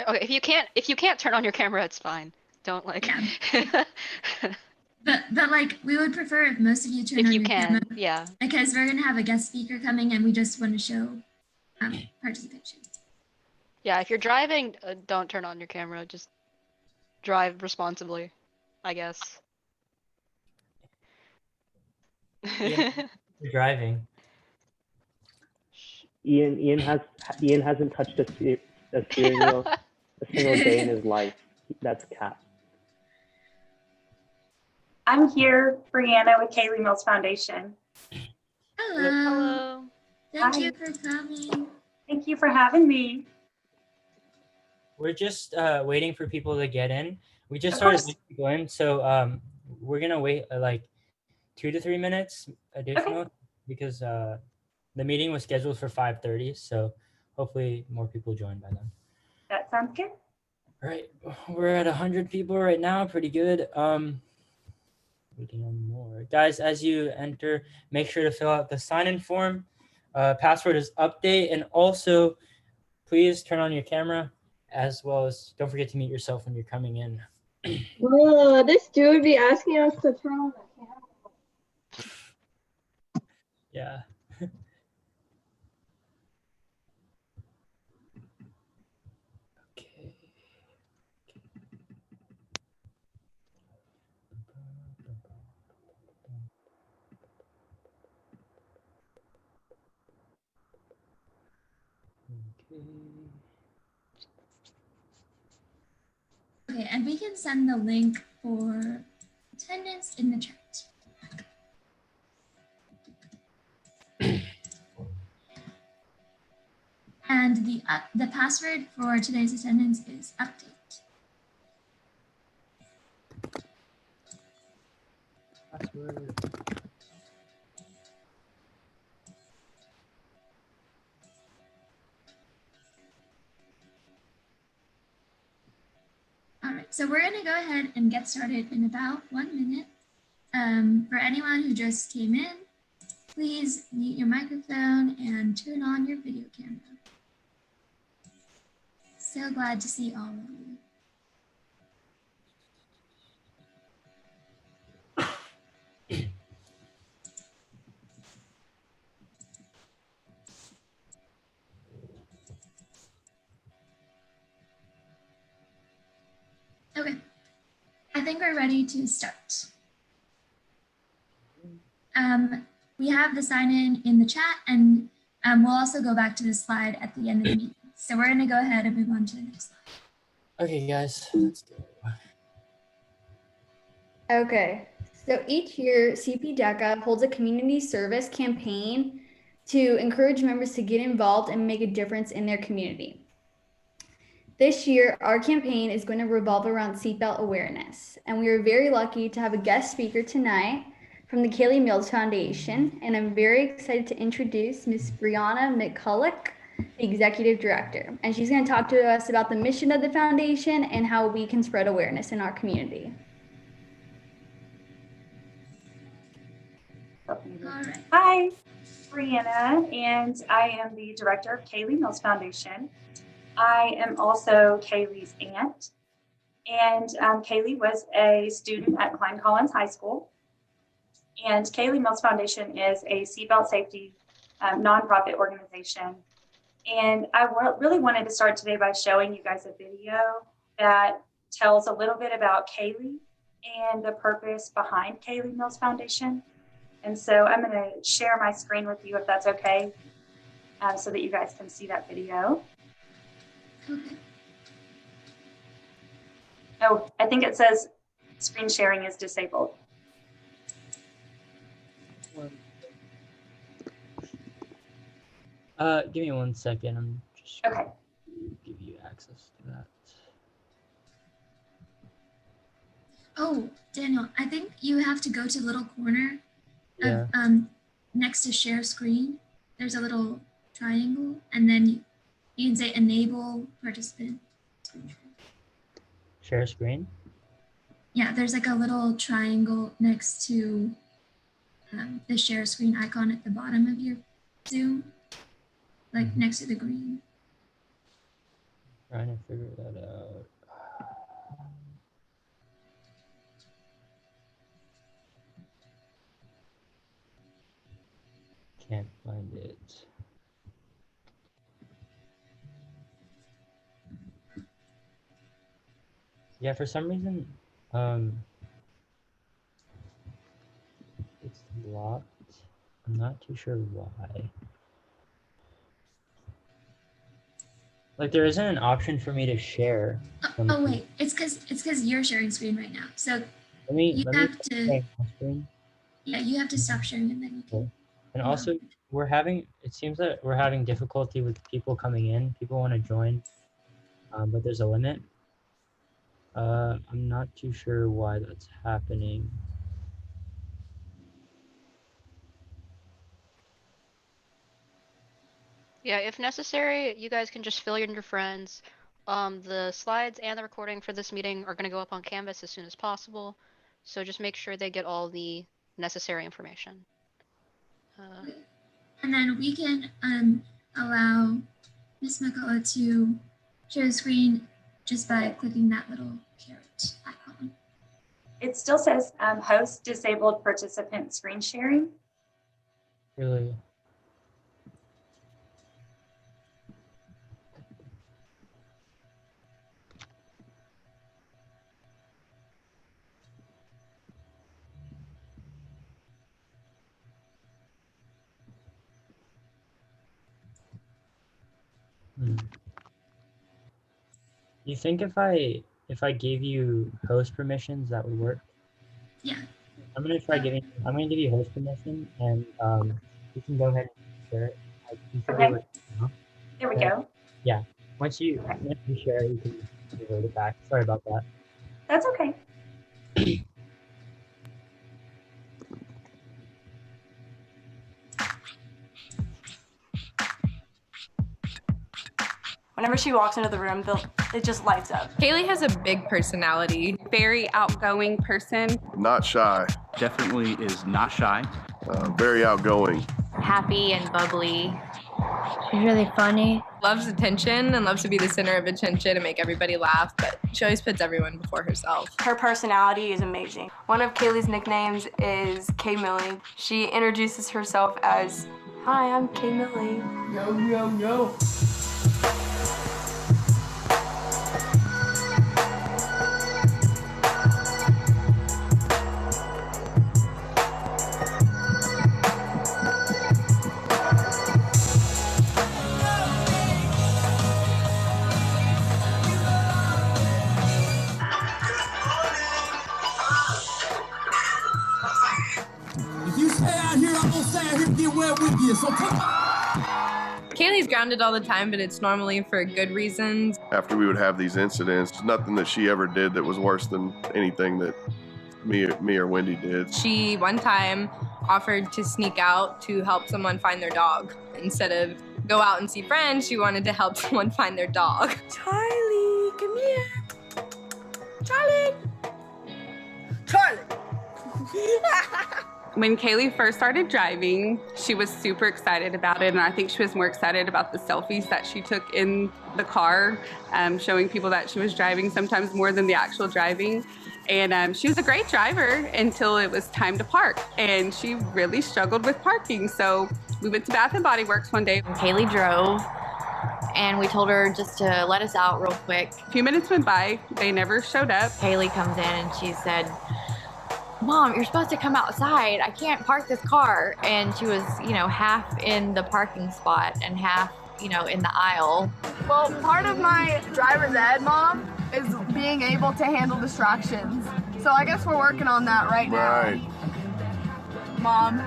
Okay, if you can't turn on your camera, it's fine. Don't like. Yeah. But like we would prefer if most of you turn If on you your can, camera, yeah. because we're gonna have a guest speaker coming and we just want to show participation. Yeah, if you're driving, don't turn on your camera. Just drive responsibly, I guess. Ian, you're driving. Ian hasn't touched a steering wheel a single day in his life. That's cap. I'm here, Brianna, with Kaylee Mills Foundation. Hello. Hello. Thank Hi. you for coming. Thank you for having me. We're just waiting for people to get in. We just Of started course. letting people in, so we're gonna wait like 2 to 3 minutes additional because the meeting was scheduled for 5:30. So hopefully more people join by then. That sounds good. All right, we're at 100 people right now. Pretty good. Waiting on more guys. As you enter, make sure to fill out the sign-in form. Password is update, and also please turn on your camera, as well as don't forget to mute yourself when you're coming in. Bro, this dude be asking us to turn on the camera. Yeah. Okay. Okay, and we can send the link for attendance in the chat. And the password for today's attendance is update. Password. All right, so we're gonna go ahead and get started in about 1 minute. For anyone who just came in, please mute your microphone and turn on your video camera. So glad to see all of you. Okay, I think we're ready to start. We have the sign in the chat, and we'll also go back to the slide at the end of the meeting. So we're going to go ahead and move on to the next slide. Okay, guys, let's go. Okay, so each year CP holds a community service campaign to encourage members to get involved and make a difference in their community. This year, our campaign is going to revolve around seatbelt awareness, and we are very lucky to have a guest speaker tonight from the Kaylee Mills Foundation, and I'm very excited to introduce Ms. Brianna McCulloch, the Executive Director, and she's going to talk to us about the mission of the foundation and how we can spread awareness in our community. All right. Hi, Brianna, and I am the director of Kaylee Mills Foundation. I am also Kaylee's aunt, and Kaylee was a student at Klein Collins High School. And Kaylee Mills Foundation is a seatbelt safety nonprofit organization. And I really wanted to start today by showing you guys a video that tells a little bit about Kaylee and the purpose behind Kaylee Mills Foundation. And so I'm going to share my screen with you if that's okay, so that you guys can see that video. Okay. Oh, I think it says screen sharing is disabled. Give me 1 second. I'm just Okay. give you access to that. Oh, Daniel, I think you have to go to the little corner Yeah. of, next to share screen. There's a little triangle, and then you can say enable participant screen share. Share screen. Yeah, there's like a little triangle next to the share screen icon at the bottom of your Zoom, like next to the green. Trying to figure that out. Can't find it. Yeah, for some reason, it's locked. I'm not too sure why. Like, there isn't an option for me to share. Oh wait, it's because you're sharing screen right now. So Let me you have to. share my screen. Yeah, you have to stop sharing and then you can. Okay. And also, it seems that we're having difficulty with people coming in. People want to join, but there's a limit. I'm not too sure why that's happening. Yeah, if necessary, you guys can just fill in your friends. The slides and the recording for this meeting are going to go up on Canvas as soon as possible. So just make sure they get all the necessary information. And then we can allow Miss McCullough to share the screen just by clicking that little caret icon. It still says host disabled participant screen sharing. Really? You think if I gave you host permissions that would work? Yeah. I'm gonna give you host permission, and you can go ahead and share it. You should be able to now. There we go. Yeah. Once you share it, you can revert it back. Sorry about that. That's okay. Whenever she walks into the room, it just lights up. Kaylee has a big personality. Very outgoing person. Not shy. Definitely is not shy. Very outgoing. Happy and bubbly. She's really funny. Loves attention and loves to be the center of attention and make everybody laugh, but she always puts everyone before herself. Her personality is amazing. One of Kaylee's nicknames is K Millie. She introduces herself as, "Hi, I'm K Millie." Yo, yo, yo. Kaylee's grounded all the time, but it's normally for good reasons. After we would have these incidents, nothing that she ever did that was worse than anything that me or Wendy did. She one time offered to sneak out to help someone find their dog. Instead of go out and see friends, she wanted to help someone find their dog. Charlie, come here. Charlie. Charlie. When Kaylee first started driving, she was super excited about it, and I think she was more excited about the selfies that she took in the car, showing people that she was driving, sometimes more than the actual driving. And she was a great driver until it was time to park, and she really struggled with parking. So we went to Bath & Body Works one day. Kaylee drove, and we told her just to let us out real quick. A few minutes went by, they never showed up. Kaylee comes in and she said, "Mom, you're supposed to come outside. I can't park this car." And she was, half in the parking spot and half, in the aisle. Well, part of my driver's ed, Mom, is being able to handle distractions. So I guess we're working on that right now. Right. Mom,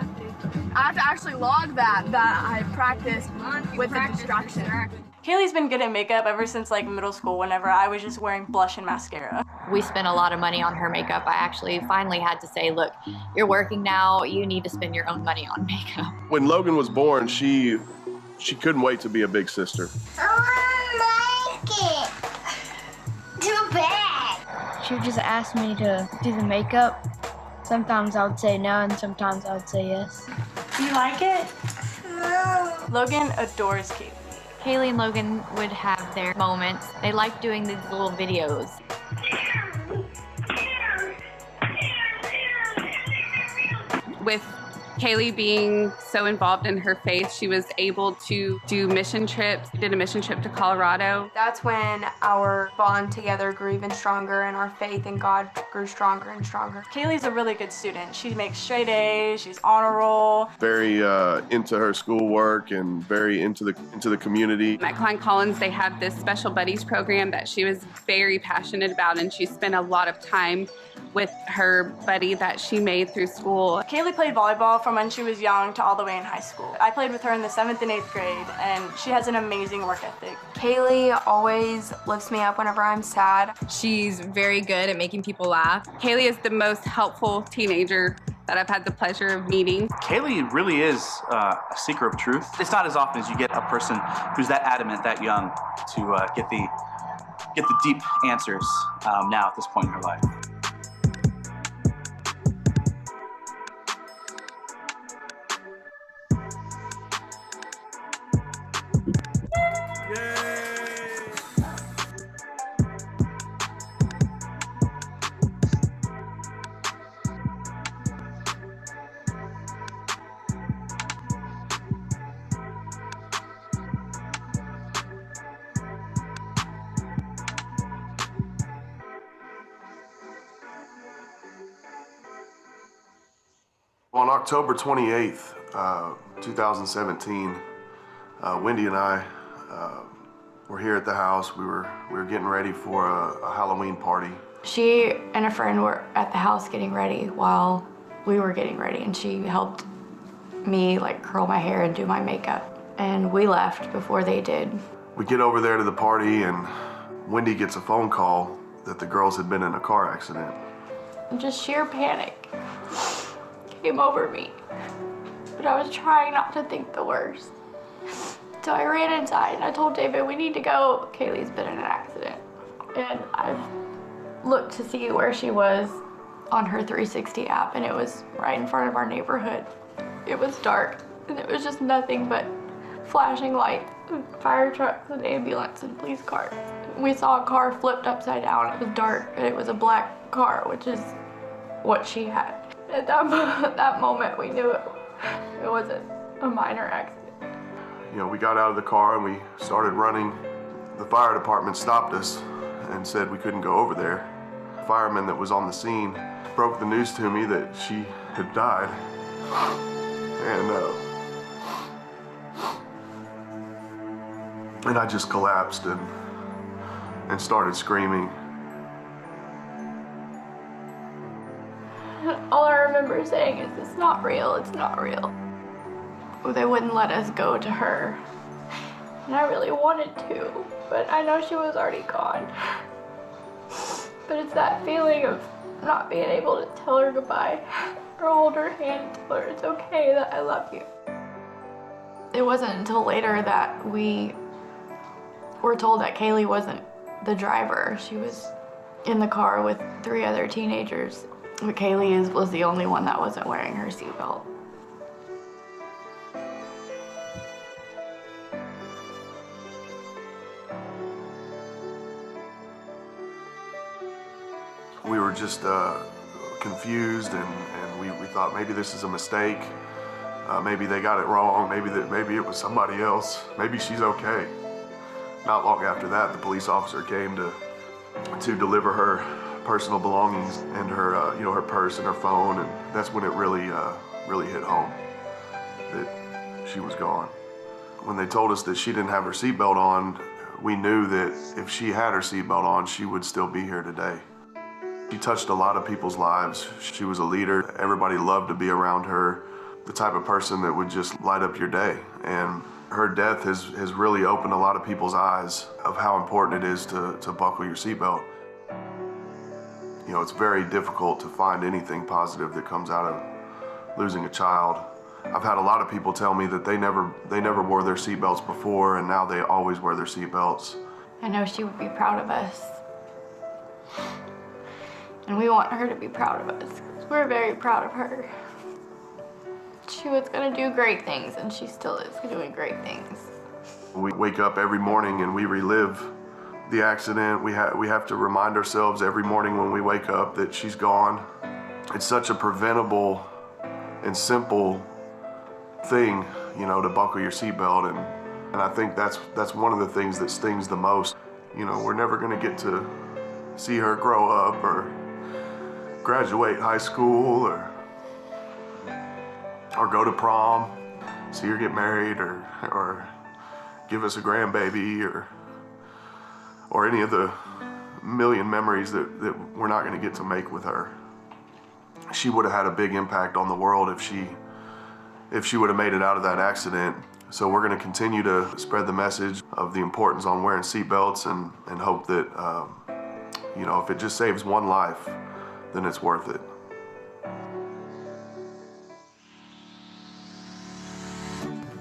I have to actually log that I practiced with the distraction. Kaylee's been good at makeup ever since middle school, whenever I was just wearing blush and mascara. We spent a lot of money on her makeup. I actually finally had to say, look, you're working now, you need to spend your own money on makeup. When Logan was born, she couldn't wait to be a big sister. I like it. Too bad. she would just ask me to do the makeup. Sometimes I would say no, and sometimes I would say yes. Do you like it? Logan adores Kaylee. Kaylee and Logan would have their moments. They like doing these little videos. With Kaylee being so involved in her faith, she was able to do mission trips. We did a mission trip to Colorado. That's when our bond together grew even stronger and our faith in God grew stronger and stronger. Kaylee's a really good student. She makes straight A's, she's honor roll. Very into her schoolwork and very into the community. At Klein Collins, they have this special buddies program that she was very passionate about, and she spent a lot of time with her buddy that she made through school. Kaylee played volleyball from when she was young to all the way in high school. I played with her in the 7th and 8th grade, and she has an amazing work ethic. Kaylee always lifts me up whenever I'm sad. She's very good at making people laugh. Kaylee is the most helpful teenager that I've had the pleasure of meeting. Kaylee really is a seeker of truth. It's not as often as you get a person who's that adamant, that young, to get the deep answers now at this point in her life. On October 28th, 2017, Wendy and I were here at the house. We were getting ready for a Halloween party. She and a friend were at the house getting ready while we were getting ready, and she helped me like curl my hair and do my makeup. And we left before they did. We get over there to the party, and Wendy gets a phone call that the girls had been in a car accident. And just sheer panic came over me. But I was trying not to think the worst. So I ran inside and I told David, we need to go. Kaylee's been in an accident. And I looked to see where she was on her 360 app, and it was right in front of our neighborhood. It was dark, and it was just nothing but flashing lights, and fire trucks, and ambulance, and police cars. We saw a car flipped upside down. It was dark, and it was a black car, which is what she had. At that moment, we knew it wasn't a minor accident. You know, we got out of the car and we started running. The fire department stopped us and said we couldn't go over there. The fireman that was on the scene broke the news to me that she had died. And I just collapsed and started screaming. All I remember saying is, it's not real, it's not real. They wouldn't let us go to her. And I really wanted to, but I know she was already gone. But it's that feeling of not being able to tell her goodbye, or hold her hand and tell her it's okay, that I love you. It wasn't until later that we were told that Kaylee wasn't the driver. She was in the car with 3 other teenagers. But Kaylee was the only one that wasn't wearing her seatbelt. We were just confused, and we thought maybe this is a mistake. Maybe they got it wrong. Maybe it was somebody else. Maybe she's okay. Not long after that, the police officer came to deliver her personal belongings and her her purse and her phone, and that's when it really hit home that she was gone. When they told us that she didn't have her seatbelt on, we knew that if she had her seatbelt on, she would still be here today. She touched a lot of people's lives. She was a leader. Everybody loved to be around her, the type of person that would just light up your day. And her death has really opened a lot of people's eyes of how important it is to buckle your seatbelt. You know, it's very difficult to find anything positive that comes out of losing a child. I've had a lot of people tell me that they never wore their seatbelts before, and now they always wear their seatbelts. I know she would be proud of us. And we want her to be proud of us. We're very proud of her. She was gonna do great things, and she still is doing great things. We wake up every morning and we relive the accident. We have to remind ourselves every morning when we wake up that she's gone. It's such a preventable and simple thing, you know, to buckle your seatbelt, and I think that's one of the things that stings the most. You know, we're never going to get to see her grow up or graduate high school or go to prom, see her get married or give us a grandbaby or any of the million memories that we're not going to get to make with her. She would have had a big impact on the world if she would have made it out of that accident. So we're going to continue to spread the message of the importance on wearing seatbelts and hope that, you know, if it just saves one life, then it's worth it.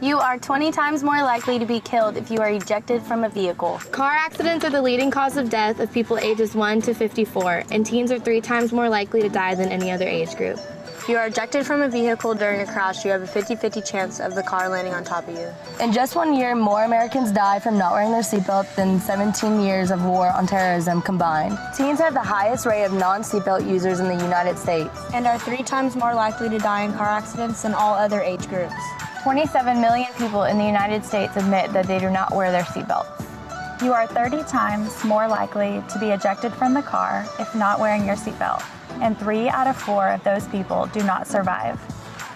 You are 20 times more likely to be killed if you are ejected from a vehicle. Car accidents are the leading cause of death of people ages 1 to 54, and teens are 3 times more likely to die than any other age group. If you are ejected from a vehicle during a crash, you have a 50-50 chance of the car landing on top of you. In just 1 year, more Americans died from not wearing their seatbelt than 17 years of war on terrorism combined. Teens have the highest rate of non-seatbelt users in the United States And are 3 times more likely to die in car accidents than all other age groups. 27 million people in the United States admit that they do not wear their seatbelts. You are 30 times more likely to be ejected from the car if not wearing your seatbelt, and 3 out of 4 of those people do not survive.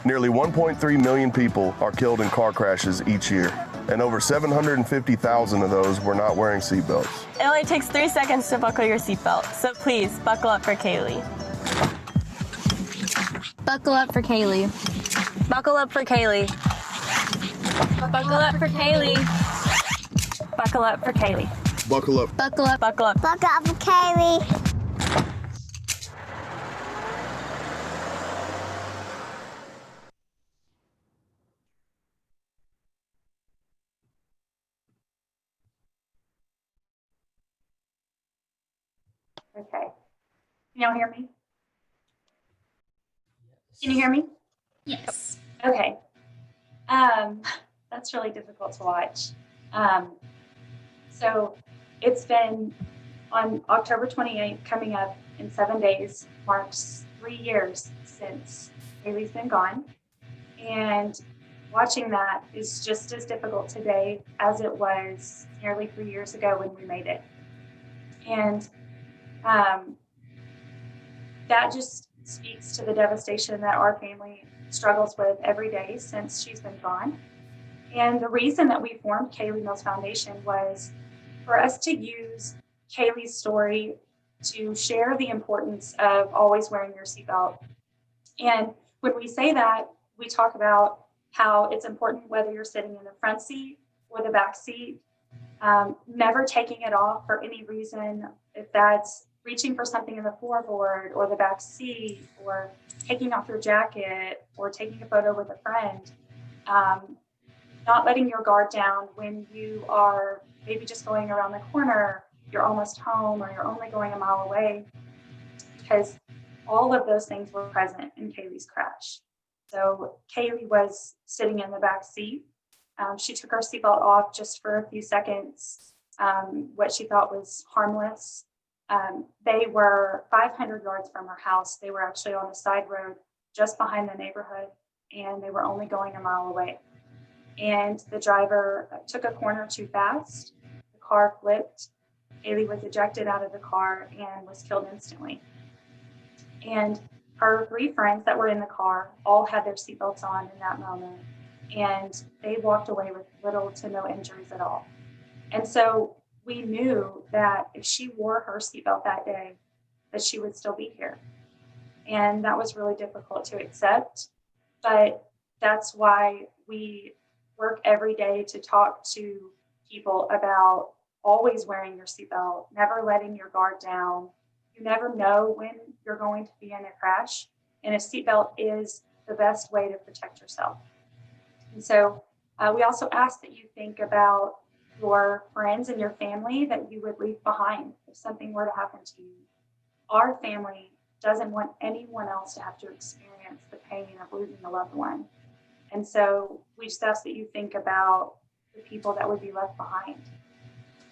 Nearly 1.3 million people are killed in car crashes each year, and over 750,000 of those were not wearing seatbelts. It only takes 3 seconds to buckle your seatbelt, so please buckle up for Kaylee. Buckle up for Kaylee. Buckle up for Kaylee. Buckle up for Kaylee. Buckle up for Kaylee. Buckle up. Buckle up. Buckle up. Buckle up for Kaylee. Okay. Can y'all hear me? Can you hear me? Yes. Okay. That's really difficult to watch. So it's been on October 28th, coming up in 7 days, marks 3 years since Haley's been gone. And watching that is just as difficult today as it was nearly 3 years ago when we made it. And that just speaks to the devastation that our family struggles with every day since she's been gone. And the reason that we formed Kaylee Mills Foundation was for us to use Kaylee's story to share the importance of always wearing your seatbelt. And when we say that, we talk about how it's important whether you're sitting in the front seat or the back seat, never taking it off for any reason, if that's reaching for something in the floorboard or the back seat, or taking off your jacket, or taking a photo with a friend. Not letting your guard down when you are maybe just going around the corner, you're almost home, or you're only going a mile away, because all of those things were present in Kaylee's crash. So Kaylee was sitting in the back seat. She took her seatbelt off just for a few seconds, what she thought was harmless. They were 500 yards from her house. They were actually on a side road just behind the neighborhood, and they were only going a mile away. And the driver took a corner too fast. The car flipped. Kaylee was ejected out of the car and was killed instantly. And her 3 friends that were in the car all had their seatbelts on in that moment, and they walked away with little to no injuries at all. And so we knew that if she wore her seatbelt that day, that she would still be here. And that was really difficult to accept, but that's why we work every day to talk to people about always wearing your seatbelt, never letting your guard down. You never know when you're going to be in a crash, and a seatbelt is the best way to protect yourself. And so we also ask that you think about your friends and your family that you would leave behind if something were to happen to you. Our family doesn't want anyone else to have to experience the pain of losing a loved one. And so we just ask that you think about the people that would be left behind.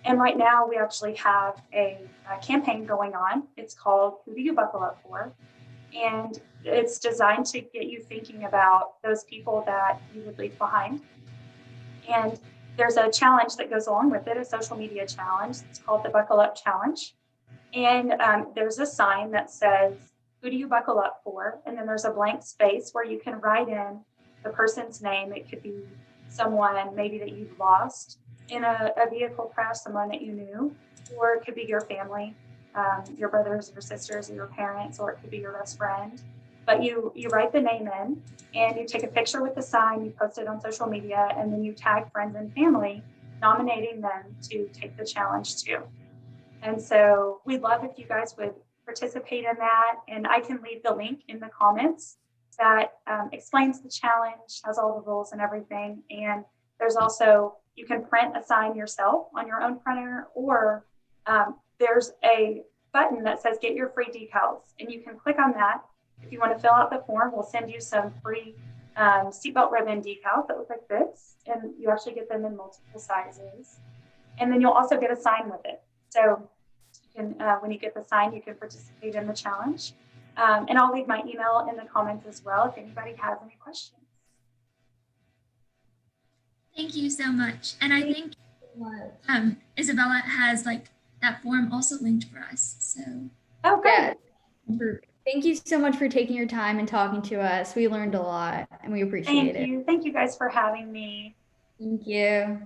And right now we actually have a campaign going on. It's called Who Do You Buckle Up For? And it's designed to get you thinking about those people that you would leave behind. And there's a challenge that goes along with it, a social media challenge. It's called the Buckle Up Challenge. And there's a sign that says, who do you buckle up for? And then there's a blank space where you can write in the person's name. It could be someone maybe that you've lost in a vehicle crash, someone that you knew, or it could be your family, your brothers, your sisters, or your parents, or it could be your best friend. But you write the name in, and you take a picture with the sign, you post it on social media, and then you tag friends and family, nominating them to take the challenge too. And so we'd love if you guys would participate in that. And I can leave the link in the comments that explains the challenge, has all the rules and everything. And there's also, you can print a sign yourself on your own printer, or there's a button that says get your free decals, and you can click on that. If you want to fill out the form, we'll send you some free seatbelt ribbon decals that look like this, and you actually get them in multiple sizes. And then you'll also get a sign with it. So you can, when you get the sign, you can participate in the challenge. And I'll leave my email in the comments as well if anybody has any questions. Thank you so much. And I think Isabella has like that form also linked for us. So oh, great. Yeah. Thank you so much for taking your time and talking to us. We learned a lot and we appreciate it. Thank you guys for having me. Thank you.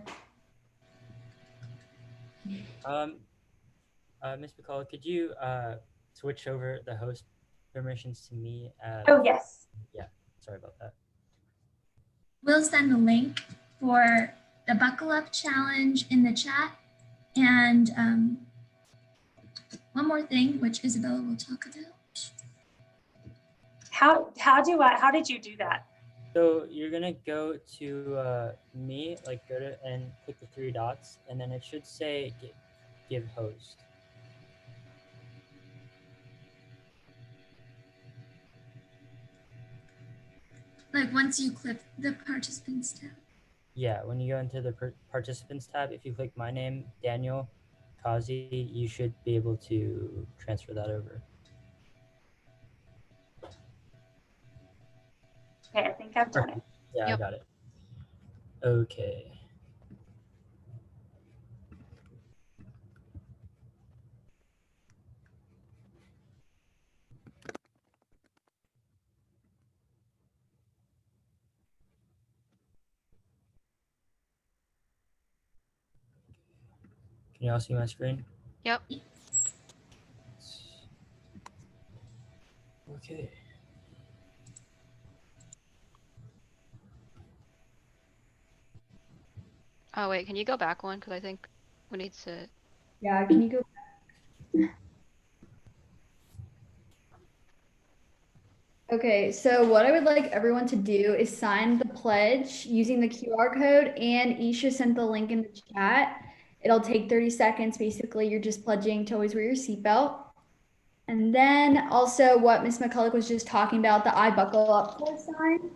Ms. McCullough, could you switch over the host permissions to me? Oh, yes. Yeah, sorry about that. We'll send the link for the Buckle Up Challenge in the chat. And one more thing, which Isabella will talk about. How did you do that? So you're gonna go to me, like go to and click the 3 dots, and then it should say give host. Like once you click the participants tab. Yeah, when you go into the participants tab, if you click my name, Daniel Kazi, you should be able to transfer that over. Okay, I think I've done it. Yeah, yep. I got it. Okay. Can you all see my screen? Yep. Okay. Oh, wait, can you go back one? Because I think we need to... Yeah, can you go back? Okay, so what I would like everyone to do is sign the pledge using the QR code, and Isha sent the link in the chat. It'll take 30 seconds. Basically, you're just pledging to always wear your seatbelt. And then also what Ms. McCullough was just talking about, the I buckle up for sign.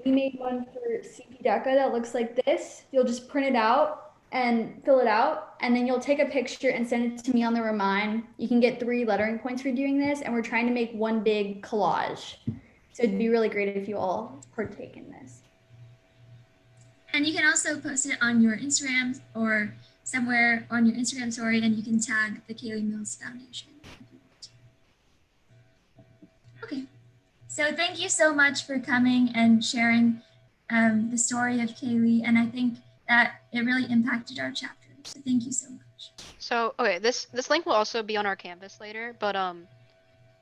We made one for CP DECA that looks like this. You'll just print it out and fill it out, and then you'll take a picture and send it to me on the Remind. You can get 3 lettering points for doing this, and we're trying to make one big collage. So it'd be really great if you all partake in this. And you can also post it on your Instagram or somewhere on your Instagram story, and you can tag the Kaylee Mills Foundation. Okay, so thank you so much for coming and sharing the story of Kaylee, and I think that it really impacted our chapter. So thank you so much. So, okay, this link will also be on our Canvas later, but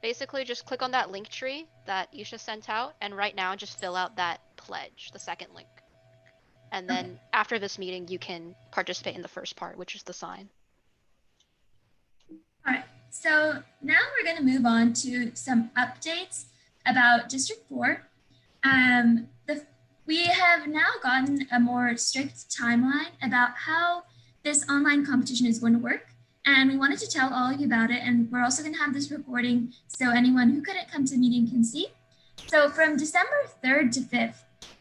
basically just click on that link tree that Isha sent out, and right now just fill out that pledge, the second link. And then after this meeting, you can participate in the first part, which is the sign. All right, so now we're going to move on to some updates about District 4. We have now gotten a more strict timeline about how this online competition is going to work. And we wanted to tell all of you about it. And we're also going to have this recording so anyone who couldn't come to the meeting can see. So from December 3rd to 5th,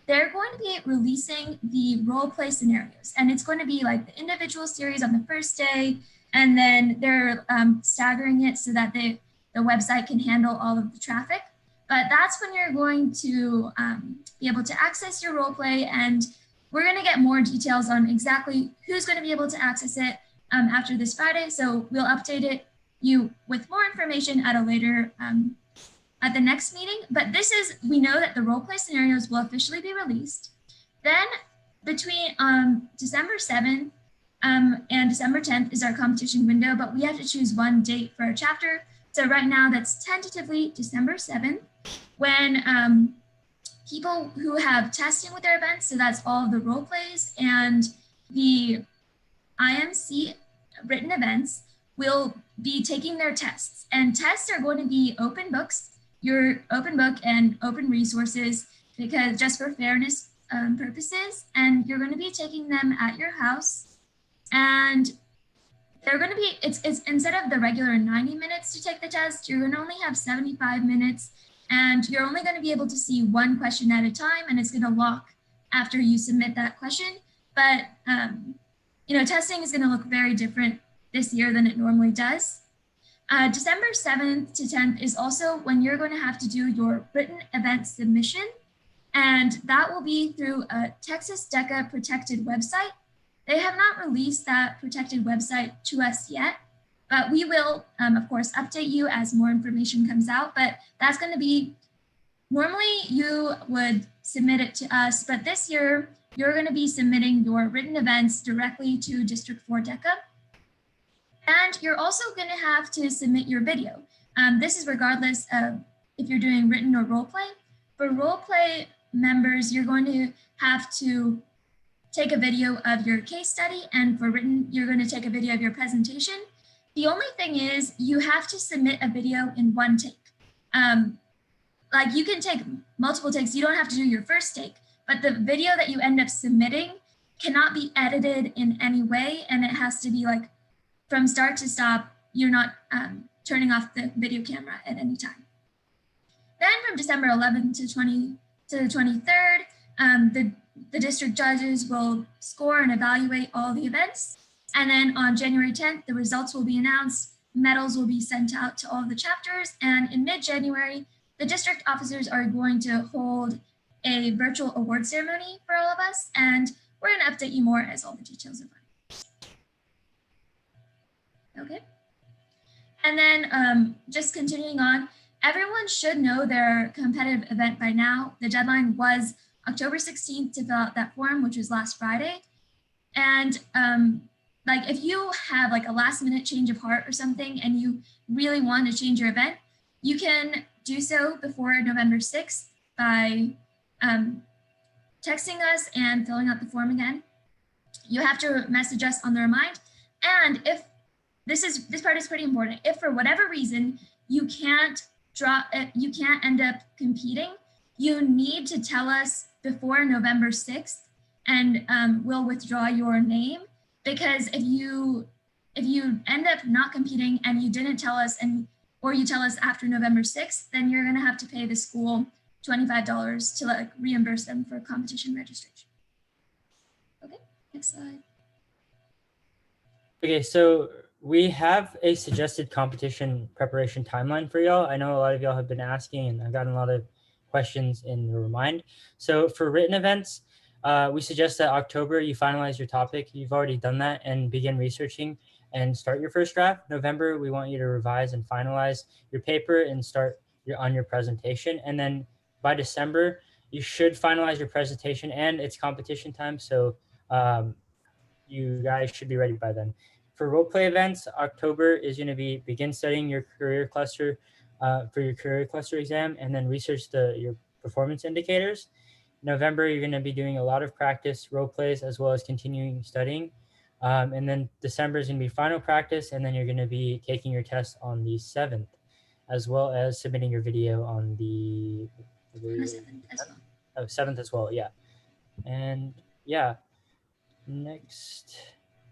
they're going to be releasing the role play scenarios. And it's going to be like the individual series on the first day. And then they're staggering it so that the website can handle all of the traffic. But that's when you're going to be able to access your role play. And we're going to get more details on exactly who's going to be able to access it after this Friday. So we'll update you with more information at a later at the next meeting. But we know that the role play scenarios will officially be released. Then between December 7th and December 10th is our competition window, but we have to choose one date for our chapter. So right now that's tentatively December 7th, when people who have testing with their events, so that's all of the role plays and the IMC written events, will be taking their tests. And tests are going to be open books, your open book and open resources, because just for fairness purposes, and you're going to be taking them at your house. And they're going to be, it's instead of the regular 90 minutes to take the test, you're going to only have 75 minutes, and you're only going to be able to see one question at a time, and it's going to lock after you submit that question. But testing is going to look very different this year than it normally does. December 7th to 10th is also when you're going to have to do your written event submission, and that will be through a Texas DECA protected website. They have not released that protected website to us yet, but we will, of course, update you as more information comes out. But that's going to be, normally you would submit it to us, but this year you're going to be submitting your written events directly to District 4 DECA. And you're also going to have to submit your video. This is regardless of if you're doing written or role play. For role play members, you're going to have to take a video of your case study, and for written, you're going to take a video of your presentation. The only thing is you have to submit a video in one take. Like you can take multiple takes, you don't have to do your first take, but the video that you end up submitting cannot be edited in any way, and it has to be like from start to stop. You're not turning off the video camera at any time. Then from December 11th to the 23rd, the district judges will score and evaluate all the events. And then on January 10th, the results will be announced, medals will be sent out to all the chapters, and in mid-January, the district officers are going to hold a virtual award ceremony for all of us, and we're going to update you more as all the details are running. Okay. And then just continuing on, everyone should know their competitive event by now. The deadline was October 16th to fill out that form, which was last Friday. And like if you have like a last minute change of heart or something and you really want to change your event, you can do so before November 6th by texting us and filling out the form again. You have to message us on the remind. And if this part is pretty important, if for whatever reason you can't end up competing, you need to tell us before November 6th, and we'll withdraw your name. Because if you end up not competing and you didn't tell us, or you tell us after November 6th, then you're gonna have to pay the school $25 to like reimburse them for competition registration. Okay, next slide. Okay, so we have a suggested competition preparation timeline for y'all. I know a lot of y'all have been asking, and I've gotten a lot of questions in the remind. So for written events, we suggest that October you finalize your topic. You've already done that, and begin researching and start your first draft. November, we want you to revise and finalize your paper and start on your presentation. And then by December, you should finalize your presentation, and it's competition time. So you guys should be ready by then. For role play events, October is going to be begin studying your career cluster for your career cluster exam, and then research your performance indicators. November, you're going to be doing a lot of practice role plays as well as continuing studying. And then December is going to be final practice, and then you're going to be taking your test on the 7th, as well as submitting your video on the 7th as well. Yeah. And yeah, next.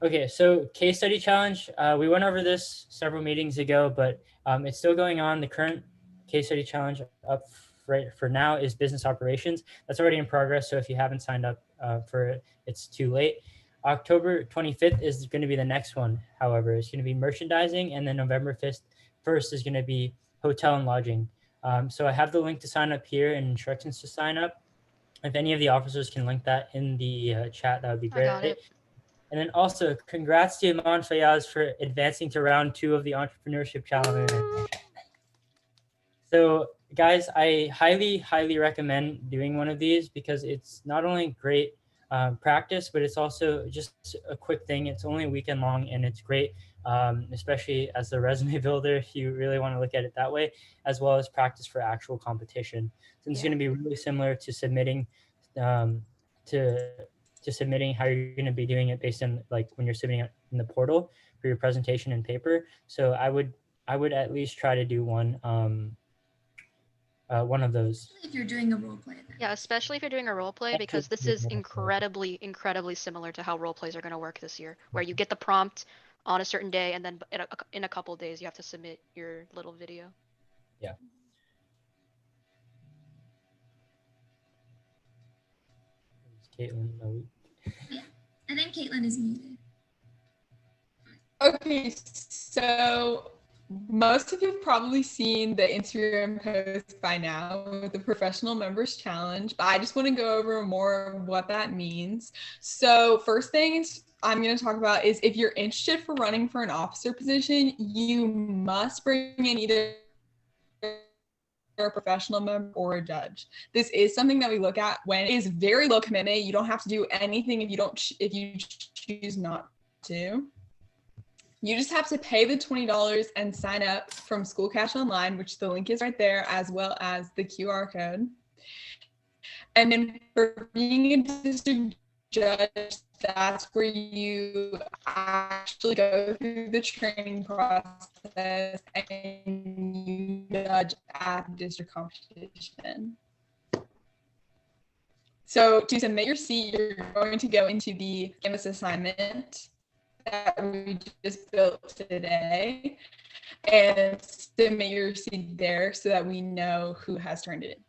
Okay, so case study challenge. We went over this several meetings ago, but it's still going on. The current case study challenge up right for now is business operations. That's already in progress. So if you haven't signed up for it, it's too late. October 25th is going to be the next one. However, it's going to be merchandising, and then November 1st is going to be hotel and lodging. So I have the link to sign up here and instructions to sign up. If any of the officers can link that in the chat, that would be I got great. it. And then also, congrats to Iman Fayaz for advancing to round 2 of the entrepreneurship challenge. So, guys, I highly recommend doing one of these because it's not only great practice, but it's also just a quick thing. It's only a weekend long, and it's great, especially as the resume builder, if you really want to look at it that way, as well as practice for actual competition. So it's going to be really similar to submitting to submitting how you're going to be doing it based on like when you're submitting it in the portal for your presentation and paper. So I would at least try to do one of those. If you're doing a role play. Yeah, especially if you're doing a role play, because this is incredibly similar to how role plays are going to work this year, where you get the prompt on a certain day, and then in a couple of days you have to submit your little video. Yeah. Caitlin, no. Yeah, I think Caitlin is muted. Okay, so most of you have probably seen the Instagram post by now with the Professional Members Challenge, but I just want to go over more of what that means. So first thing I'm going to talk about is if you're interested for running for an officer position, you must bring in either a professional member or a judge. This is something that we look at when it is very low commitment. You don't have to do anything if you choose not to. You just have to pay the $20 and sign up from School Cash Online, which the link is right there, as well as the QR code. And then for being a district judge, that's where you actually go through the training process and you judge at the district competition. So to submit your seat, you're going to go into the Canvas assignment that we just built today and submit your seat there so that we know who has turned it in.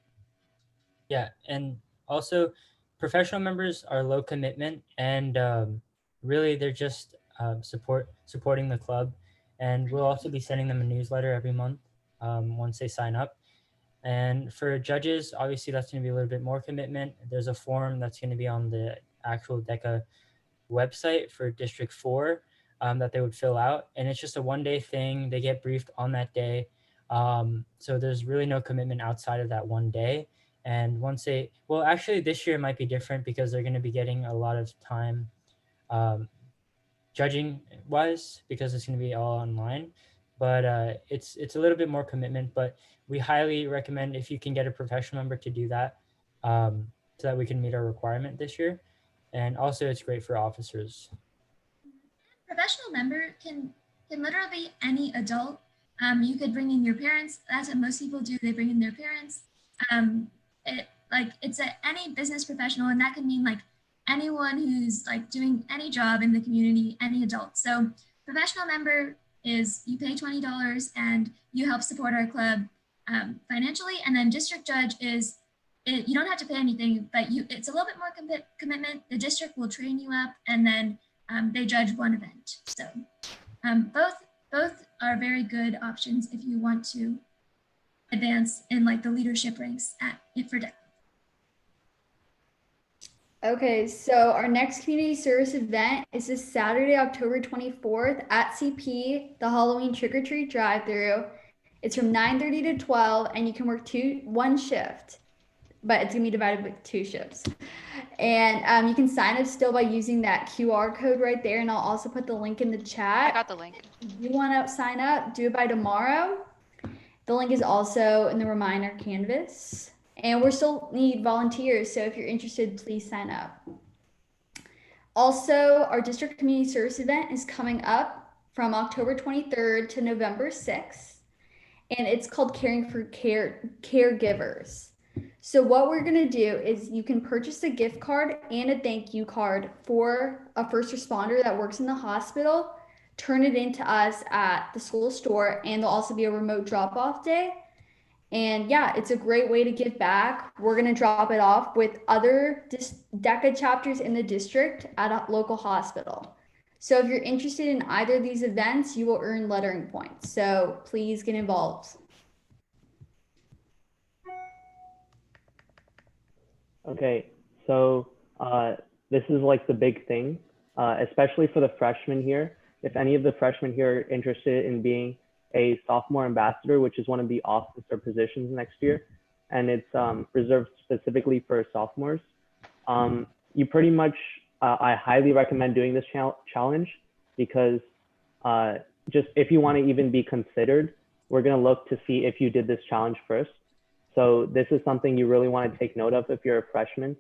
Yeah, and also professional members are low commitment, and really they're just supporting the club, and we'll also be sending them a newsletter every month once they sign up. And for judges, obviously that's going to be a little bit more commitment. There's a form that's going to be on the actual DECA website for District 4 that they would fill out, and it's just a one-day thing. They get briefed on that day, so there's really no commitment outside of that one day. And once actually this year it might be different because they're going to be getting a lot of time judging wise because it's going to be all online. But it's a little bit more commitment, but we highly recommend if you can get a professional member to do that so that we can meet our requirement this year. And also it's great for officers. Professional member can literally be any adult. You could bring in your parents. That's what most people do. They bring in their parents. It's any business professional, and that could mean like anyone who's like doing any job in the community, any adult. So professional member is you pay $20 and you help support our club financially. And then district judge is you don't have to pay anything, but it's a little bit more commitment. The district will train you up, and then they judge one event. So both are very good options if you want to advance in like the leadership ranks for DECA. Okay, so our next community service event is this Saturday, October 24th at CP, the Halloween trick-or-treat drive-through. It's from 9:30 to 12, and you can work one shift, but it's gonna be divided by 2 shifts. And you can sign up still by using that QR code right there, and I'll also put the link in the chat. I got the link. If you wanna sign up, do it by tomorrow. The link is also in the reminder canvas. And we still need volunteers, so if you're interested, please sign up. Also, our district community service event is coming up from October 23rd to November 6th, and it's called Caring for Caregivers. So what we're gonna do is you can purchase a gift card and a thank you card for a first responder that works in the hospital, turn it in to us at the school store, and there'll also be a remote drop-off day. And yeah, it's a great way to give back. We're gonna drop it off with other DECA chapters in the district at a local hospital. So if you're interested in either of these events, you will earn lettering points. So please get involved. Okay, so this is like the big thing, especially for the freshmen here. If any of the freshmen here are interested in being a sophomore ambassador, which is one of the officer positions next year, and it's reserved specifically for sophomores, you pretty much, I highly recommend doing this challenge because just if you want to even be considered, we're going to look to see if you did this challenge first. So this is something you really want to take note of if you're a freshman.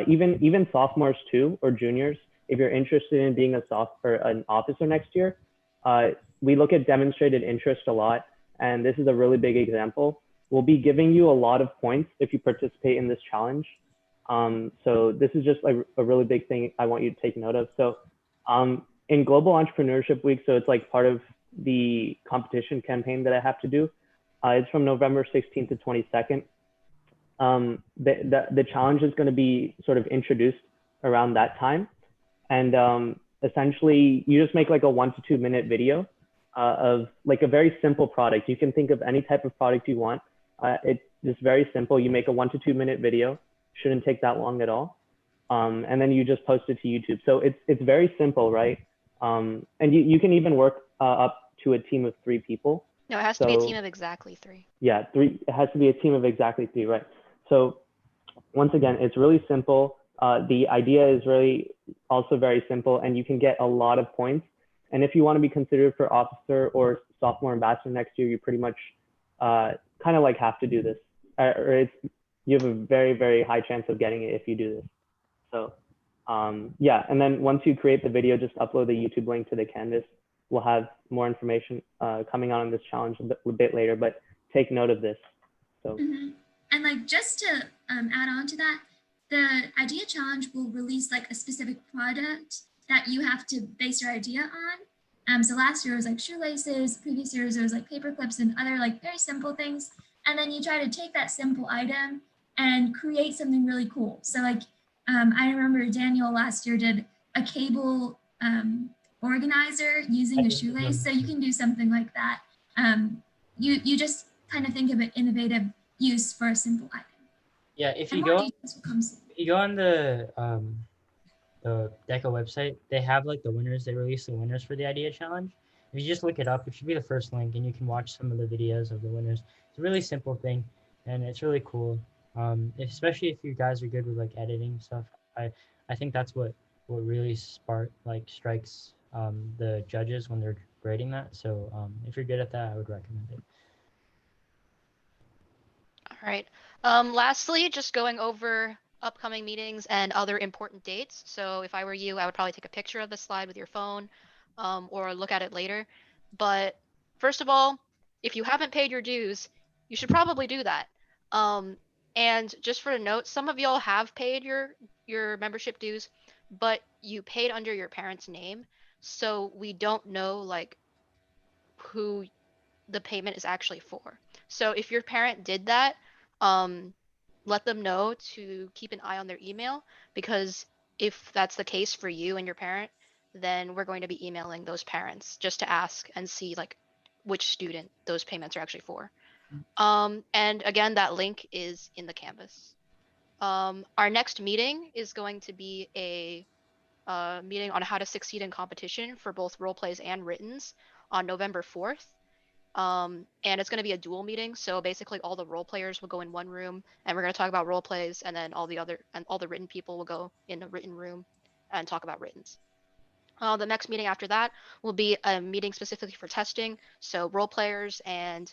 Even sophomores too, or juniors, if you're interested in being an officer next year, we look at demonstrated interest a lot, and this is a really big example. We'll be giving you a lot of points if you participate in this challenge. So this is just a really big thing I want you to take note of. So in Global Entrepreneurship Week, so it's like part of the competition campaign that I have to do. It's from November 16th to 22nd. The challenge is going to be sort of introduced around that time. And essentially, you just make like a 1 to 2 minute video of like a very simple product. You can think of any type of product you want. It's just very simple. You make a 1 to 2 minute video. Shouldn't take that long at all. And then you just post it to YouTube. So it's very simple, right? And you can even work up to a team of 3 people. No, it has to be a team of exactly 3. Yeah, 3. It has to be a team of exactly 3, right? So once again, it's really simple. The idea is really also very simple, and you can get a lot of points. And if you want to be considered for officer or sophomore ambassador next year, you pretty much kind of like have to do this. Or you have a very, very high chance of getting it if you do this. So yeah, and then once you create the video, just upload the YouTube link to the Canvas. We'll have more information coming on this challenge a bit later, but take note of this. So. And like just to add on to that, the idea challenge will release like a specific product that you have to base your idea on. So last year it was like shoelaces, previous years it was like paper clips and other like very simple things. And then you try to take that simple item and create something really cool. So like I remember Daniel last year did a cable organizer using a shoelace. So you can do something like that. You just kind of think of an innovative use for a simple item. Yeah, if you go on the DECA website, they have like the winners. They release the winners for the idea challenge. If you just look it up, it should be the first link, and you can watch some of the videos of the winners. It's a really simple thing, and it's really cool. Especially if you guys are good with like editing stuff. I think that's what really strikes the judges when they're grading that. So if you're good at that, I would recommend it. All right. Lastly, just going over upcoming meetings and other important dates. So if I were you, I would probably take a picture of the slide with your phone or look at it later. But first of all, if you haven't paid your dues, you should probably do that. And just for a note, some of y'all have paid your membership dues, but you paid under your parents' name. So we don't know like who the payment is actually for. So if your parent did that, let them know to keep an eye on their email, because if that's the case for you and your parent, then we're going to be emailing those parents just to ask and see like which student those payments are actually for. And again, that link is in the Canvas. Our next meeting is going to be a meeting on how to succeed in competition for both role plays and writtens on November 4th. And it's going to be a dual meeting. So basically all the role players will go in one room and we're going to talk about role plays, and then all the written people will go in a written room and talk about writtens. The next meeting after that will be a meeting specifically for testing. So role players and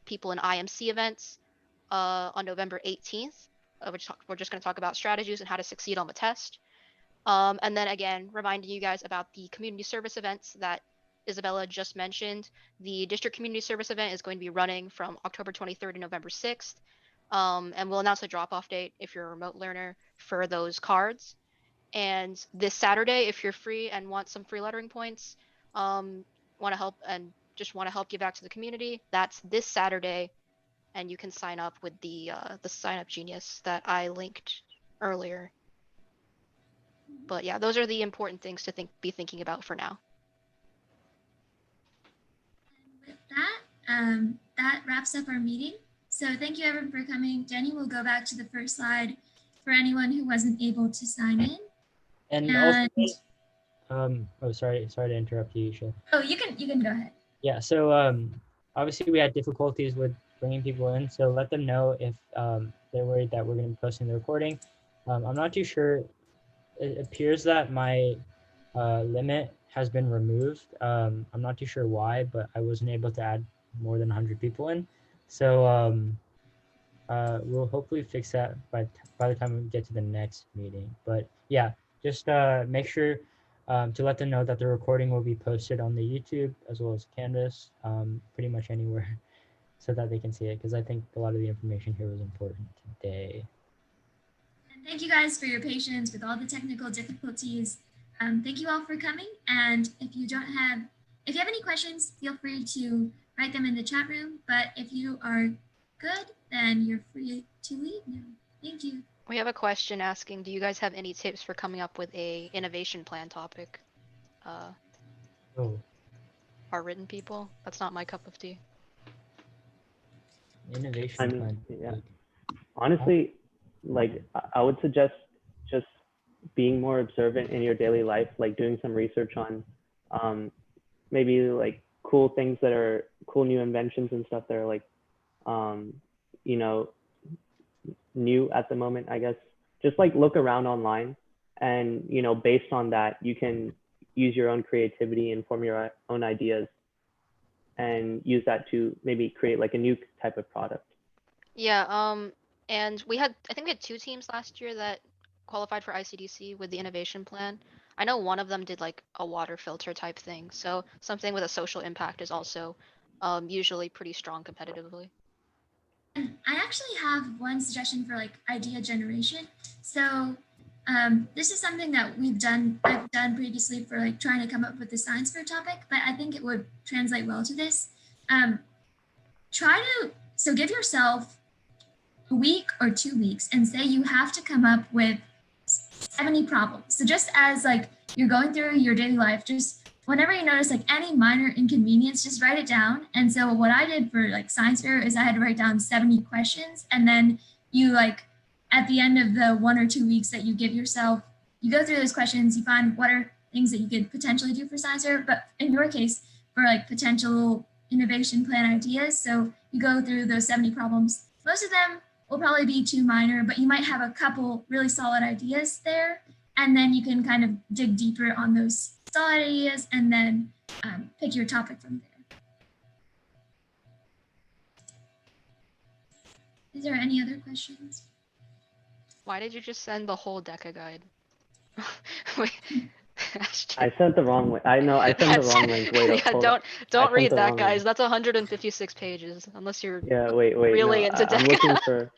people in IMC events on November 18th. We're just going to talk about strategies and how to succeed on the test. And then again, reminding you guys about the community service events that Isabella just mentioned. The district community service event is going to be running from October 23rd to November 6th. And we'll announce a drop-off date if you're a remote learner for those cards. And this Saturday, if you're free and want some free lettering points, want to help and just want to help give back to the community, that's this Saturday, and you can sign up with the sign up genius that I linked earlier. But yeah, those are the important things to be thinking about for now. With that, that wraps up our meeting. So thank you everyone for coming. Jenny will go back to the first slide for anyone who wasn't able to sign in. And also, oh, sorry to interrupt you, Isha. Oh, you can go ahead. Yeah, so obviously we had difficulties with bringing people in, so let them know if they're worried that we're going to be posting the recording. I'm not too sure. It appears that my limit has been removed. I'm not too sure why, but I wasn't able to add more than 100 people in. So we'll hopefully fix that by the time we get to the next meeting. But yeah, just make sure to let them know that the recording will be posted on the YouTube as well as Canvas, pretty much anywhere, so that they can see it, because I think a lot of the information here was important today. And thank you guys for your patience with all the technical difficulties. Thank you all for coming. And if you have any questions, feel free to write them in the chat room. But if you are good, then you're free to leave now. Thank you. We have a question asking, do you guys have any tips for coming up with a innovation plan topic? Our written people? That's not my cup of tea. Innovation plan. Yeah. Honestly, like I would suggest just being more observant in your daily life, like doing some research on maybe like cool things that are cool new inventions and stuff that are like you know, new at the moment, I guess. Just like look around online, and you know, based on that, you can use your own creativity and form your own ideas and use that to maybe create like a new type of product. Yeah, and I think we had 2 teams last year that qualified for ICDC with the innovation plan. I know one of them did like a water filter type thing, so something with a social impact is also usually pretty strong competitively. And I actually have one suggestion for like idea generation. So this is something that I've done previously for like trying to come up with the science fair topic, but I think it would translate well to this. So give yourself a week or 2 weeks and say you have to come up with 70 problems. So just as like you're going through your daily life, just whenever you notice like any minor inconvenience, just write it down. And so what I did for like science fair is I had to write down 70 questions, and then you like at the end of the 1 or 2 weeks that you give yourself, you go through those questions, you find what are things that you could potentially do for science fair, but in your case for like potential innovation plan ideas. So you go through those 70 problems. Most of them will probably be too minor, but you might have a couple really solid ideas there. And then you can kind of dig deeper on those solid ideas and then pick your topic from there. Is there any other questions? Why did you just send the whole DECA guide? I sent the wrong way. I know I sent the wrong link. Wait, yeah, don't read that, guys. That's 156 pages, unless you're really no, into DECA. I'm looking for.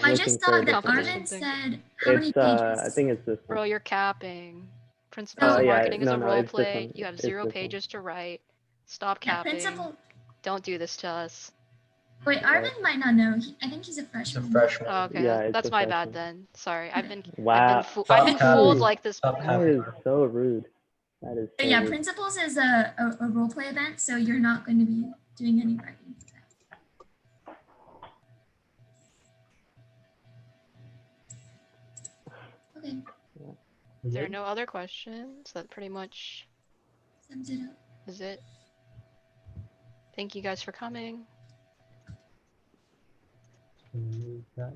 I just saw that Arvin said how many pages? I think it's this one. Bro, you're capping. Principles of marketing is a role play. You have 0 pages to write. Stop capping. Don't do this to us. Wait, Arvin might not know. I think he's a freshman. Oh, okay, Yeah, that's my bad then. Sorry, I've been I've fooled like this. That is so rude. That is. So Yeah, rude. Principles is a role play event, so you're not going to be doing any writing for that. Okay. Is there no other questions? That pretty much sums it up. Is it. Thank you guys for coming. Move that